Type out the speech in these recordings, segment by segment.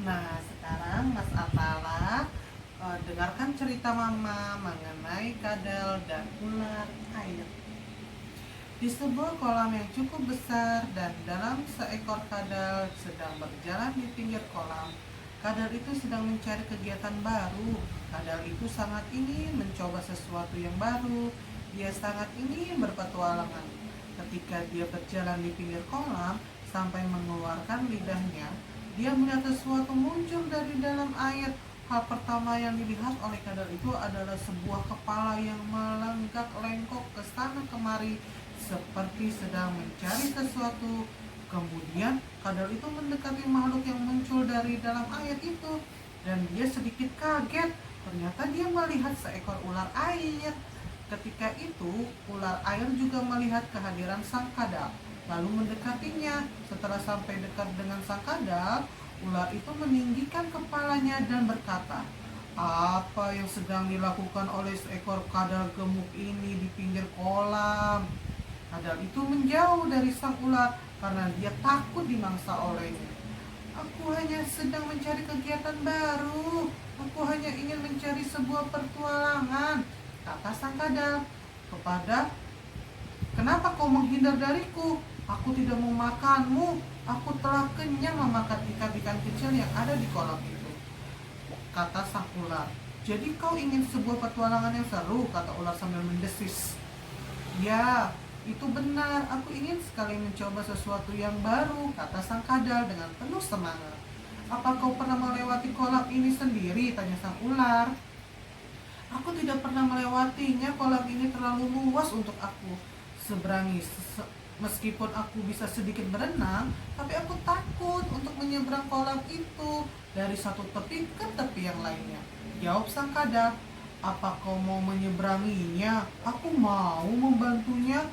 Nah, sekarang Mas Atala dengarkan cerita Mama mengenai kadal dan ular air. Di sebuah kolam yang cukup besar dan dalam seekor kadal sedang berjalan di pinggir kolam. Kadal itu sedang mencari kegiatan baru. Kadal itu sangat ingin mencoba sesuatu yang baru. Dia sangat ingin berpetualangan. Ketika dia berjalan di pinggir kolam sampai mengeluarkan lidahnya, dia melihat sesuatu muncul dari dalam air. Hal pertama yang dilihat oleh kadal itu adalah sebuah kepala yang melenggak-lenggok ke sana kemari seperti sedang mencari sesuatu. Kemudian kadal itu mendekati makhluk yang muncul dari dalam air itu, dan dia sedikit kaget. Ternyata dia melihat seekor ular air. Ketika itu ular air juga melihat kehadiran sang kadal, lalu mendekatinya. Setelah sampai dekat dengan sang kadal, ular itu meninggikan kepalanya dan berkata, "Apa yang sedang dilakukan oleh seekor kadal gemuk ini di pinggir kolam?" Kadal itu menjauh dari sang ular karena dia takut dimangsa olehnya. "Aku hanya sedang mencari kegiatan baru. Aku hanya ingin mencari sebuah pertualangan," kata sang kadal kepada. "Kenapa kau menghindar dariku? Aku tidak mau makanmu. Aku telah kenyang memakan ikan-ikan kecil yang ada di kolam itu," kata sang ular. "Jadi kau ingin sebuah petualangan yang seru?" kata ular sambil mendesis. "Ya, itu benar. Aku ingin sekali mencoba sesuatu yang baru," kata sang kadal dengan penuh semangat. "Apa kau pernah melewati kolam ini sendiri?" tanya sang ular. "Aku tidak pernah melewatinya. Kolam ini terlalu luas untuk aku seberangi. Meskipun aku bisa sedikit berenang, tapi aku takut untuk menyeberang kolam itu dari satu tepi ke tepi yang lainnya," jawab sang kadal. "Apa kau mau menyeberanginya? Aku mau membantunya,"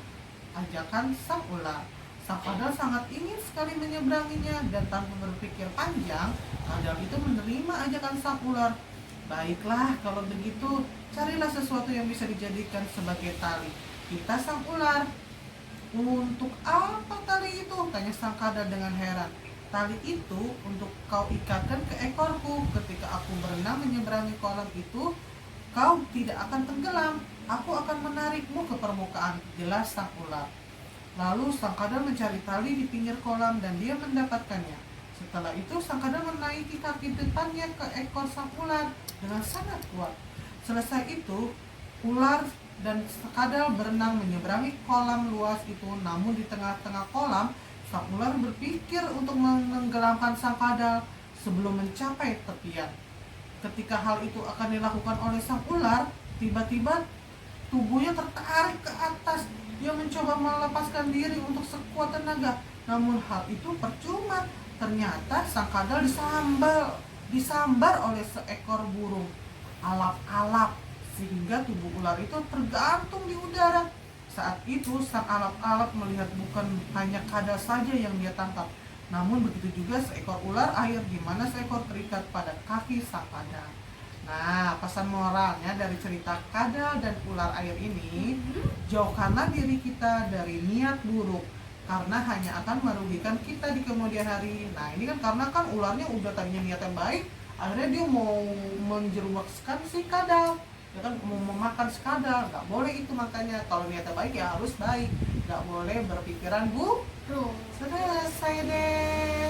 ajakan sang ular. Sang kadal sangat ingin sekali menyeberanginya, dan tanpa berpikir panjang, kadal itu menerima ajakan sang ular. "Baiklah, kalau begitu, carilah sesuatu yang bisa dijadikan sebagai tali," kata sang ular. "Untuk apa tali itu?" tanya sang kadal dengan heran. "Tali itu untuk kau ikatkan ke ekorku. Ketika aku berenang menyeberangi kolam itu, kau tidak akan tenggelam. Aku akan menarikmu ke permukaan," jelas sang ular. Lalu sang kadal mencari tali di pinggir kolam dan dia mendapatkannya. Setelah itu sang kadal menaiki kaki depannya ke ekor sang ular dengan sangat kuat. Selesai itu, ular dan kadal berenang menyeberangi kolam luas itu. Namun di tengah-tengah kolam, sang ular berpikir untuk menenggelamkan sang kadal sebelum mencapai tepian. Ketika hal itu akan dilakukan oleh sang ular, tiba-tiba tubuhnya tertarik ke atas. Dia mencoba melepaskan diri untuk sekuat tenaga, namun hal itu percuma. Ternyata sang kadal disambar oleh seekor burung alap-alap, sehingga tubuh ular itu tergantung di udara. Saat itu sang alap-alap melihat bukan hanya kadal saja yang dia tangkap, namun begitu juga seekor ular air, di mana seekor terikat pada kaki sang kadal. Nah, pesan moralnya dari cerita kadal dan ular air ini, jauhkanlah diri kita dari niat buruk, karena hanya akan merugikan kita di kemudian hari. Nah, ini kan karena kan ularnya udah tadinya niatnya baik, akhirnya dia mau menjerumuskan si kadal. Ya kan, mau memakan si kadal. Nggak boleh itu, makanya kalau niatnya baik ya harus baik. Nggak boleh berpikiran buruk. Selesai deh.